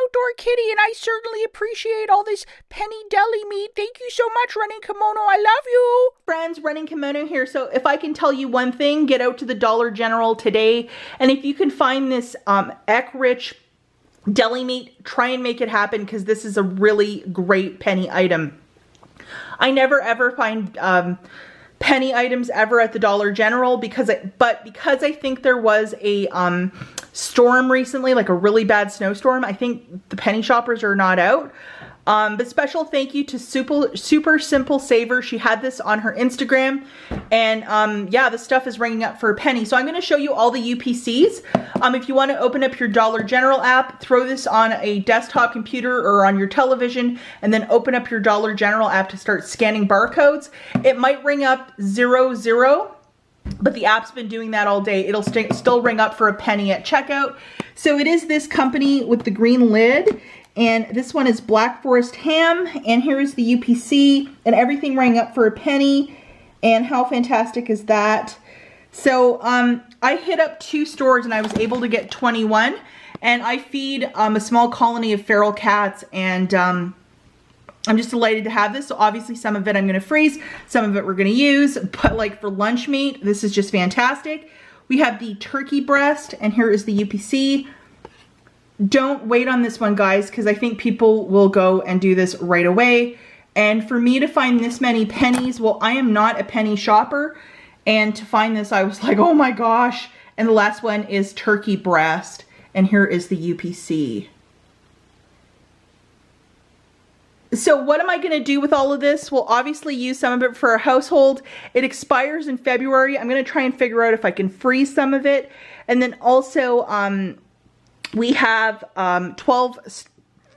outdoor kitty, and I certainly appreciate all this penny deli meat. Thank you so much, Running Kimono. I love you. Friends, Running Kimono here. So if I can tell you one thing, get out to the Dollar General today. And if you can find this egg-rich deli meat, try and make it happen, because this is a really great penny item. I never ever find penny items ever at the Dollar General because I think there was a storm recently, like a really bad snowstorm. I think the penny shoppers are not out. But special thank you to Super Simple Saver. She had this on her Instagram, and yeah, the stuff is ringing up for a penny. So I'm going to show you all the UPCs. If you want to open up your Dollar General app, throw this on a desktop computer or on your television, and then open up your Dollar General app to start scanning barcodes. It might ring up 00, but the app's been doing that all day. It'll still ring up for a penny at checkout. So it is this company with the green lid. And this one is Black Forest ham, and here's the UPC, and everything rang up for a penny. And how fantastic is that? So I hit up 2 stores and I was able to get 21, and I feed a small colony of feral cats, and I'm just delighted to have this. So obviously some of it I'm going to freeze, some of it we're going to use, but like for lunch meat, this is just fantastic. We have the turkey breast, and here is the UPC. Don't wait on this one, guys, because I think people will go and do this right away. And for me to find this many pennies, well, I am not a penny shopper. And to find this, I was like, oh my gosh. And the last one is turkey breast. And here is the UPC. So what am I going to do with all of this? We'll obviously use some of it for our household. It expires in February. I'm going to try and figure out if I can freeze some of it. And then also, we have 12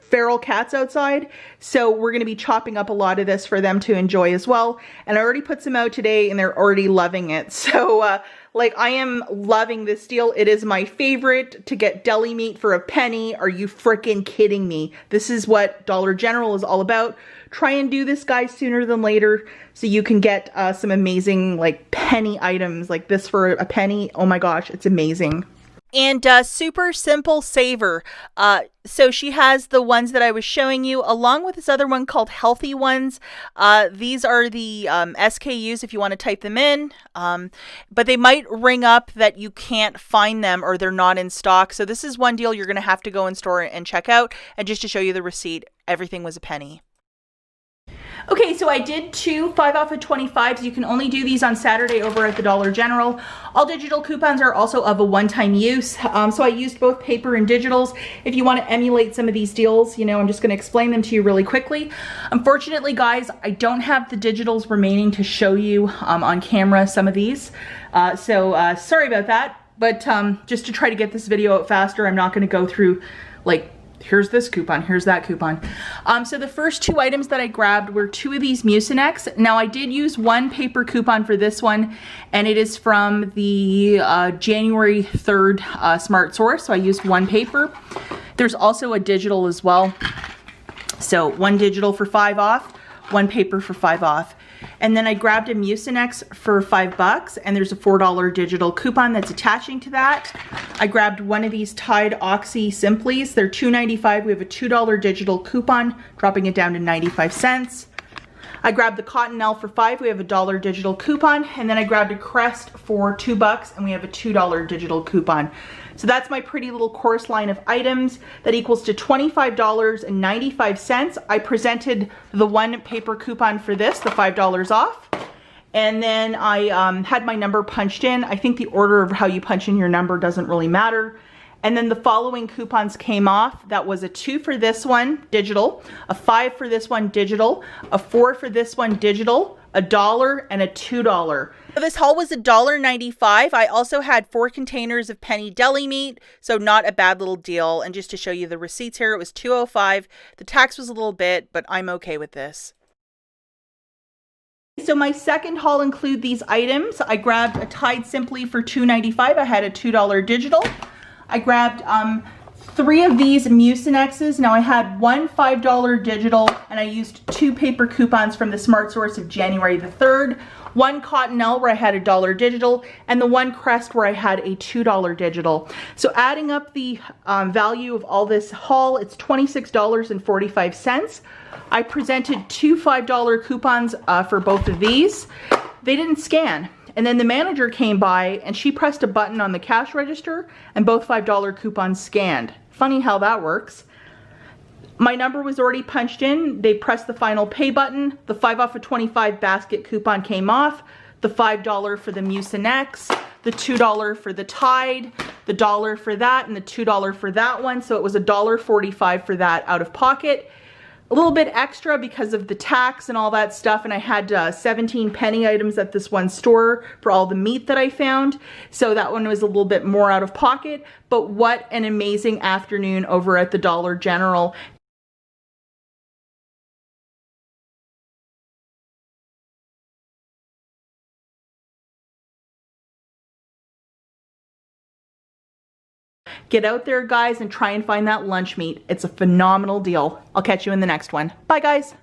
feral cats outside, so we're going to be chopping up a lot of this for them to enjoy as well. And I already put some out today, and they're already loving it. So, like, I am loving this deal. It is my favorite to get deli meat for a penny. Are you freaking kidding me? This is what Dollar General is all about. Try and do this, guys, sooner than later, so you can get some amazing, like, penny items like this for a penny. Oh my gosh, it's amazing. And Super Simple Saver. So she has the ones that I was showing you, along with this other one called Healthy Ones. These are the SKUs if you want to type them in. But they might ring up that you can't find them or they're not in stock. So this is one deal you're going to have to go in store and check out. And just to show you the receipt, everything was a penny. Okay, so I did 2 5 off of 25s. You can only do these on Saturday over at the Dollar General. All digital coupons are also of a one-time use. So I used both paper and digitals. If you want to emulate some of these deals, you know, I'm just going to explain them to you really quickly. Unfortunately, guys, I don't have the digitals remaining to show you on camera some of these. Sorry about that. But just to try to get this video out faster, I'm not going to go through like, here's this coupon, here's that coupon. So the first 2 items that I grabbed were 2 of these Mucinex. Now I did use 1 paper coupon for this one, and it is from the January 3rd Smart Source. So I used 1 paper. There's also a digital as well. So 1 digital for 5 off, 1 paper for 5 off. And then I grabbed a Mucinex for $5, and there's a $4 digital coupon that's attaching to that. I grabbed one of these Tide Oxy Simplies. They're $2.95. We have a $2 digital coupon, dropping it down to 95 cents. I grabbed the Cottonelle for $5. We have a $1 digital coupon. And then I grabbed a Crest for $2, and we have a $2 digital coupon. So that's my pretty little course line of items. That equals to $25.95. I presented the 1 paper coupon for this, the $5 off. And then I had my number punched in. I think the order of how you punch in your number doesn't really matter. And then the following coupons came off. That was a 2 for this one, digital, a 5 for this one, digital, a 4 for this one, digital, $1, and a $2. So this haul was $1.95. I also had 4 containers of penny deli meat, so not a bad little deal. And just to show you the receipts here, it was $2.05. The tax was a little bit, but I'm okay with this. So my second haul include these items. I grabbed a Tide Simply for $2.95. I had a $2 digital. I grabbed 3 of these Mucinexes. Now I had one $5 digital and I used 2 paper coupons from the Smart Source of January the 3rd, one Cottonelle where I had a $1 digital, and the one Crest where I had a $2 digital. So adding up the value of all this haul, it's $26.45. I presented 2 $5 coupons for both of these. They didn't scan. And then the manager came by and she pressed a button on the cash register and both $5 coupons scanned. Funny how that works. My number was already punched in. They pressed the final pay button. The 5 off of 25 basket coupon came off. The $5 for the Mucinex, the $2 for the Tide, the $1 for that, and the $2 for that one. So it was $1.45 for that out of pocket. A little bit extra because of the tax and all that stuff, and I had 17 penny items at this one store for all the meat that I found, so that one was a little bit more out of pocket. But what an amazing afternoon over at the Dollar General. Get out there, guys, and try and find that lunch meat. It's a phenomenal deal. I'll catch you in the next one. Bye, guys.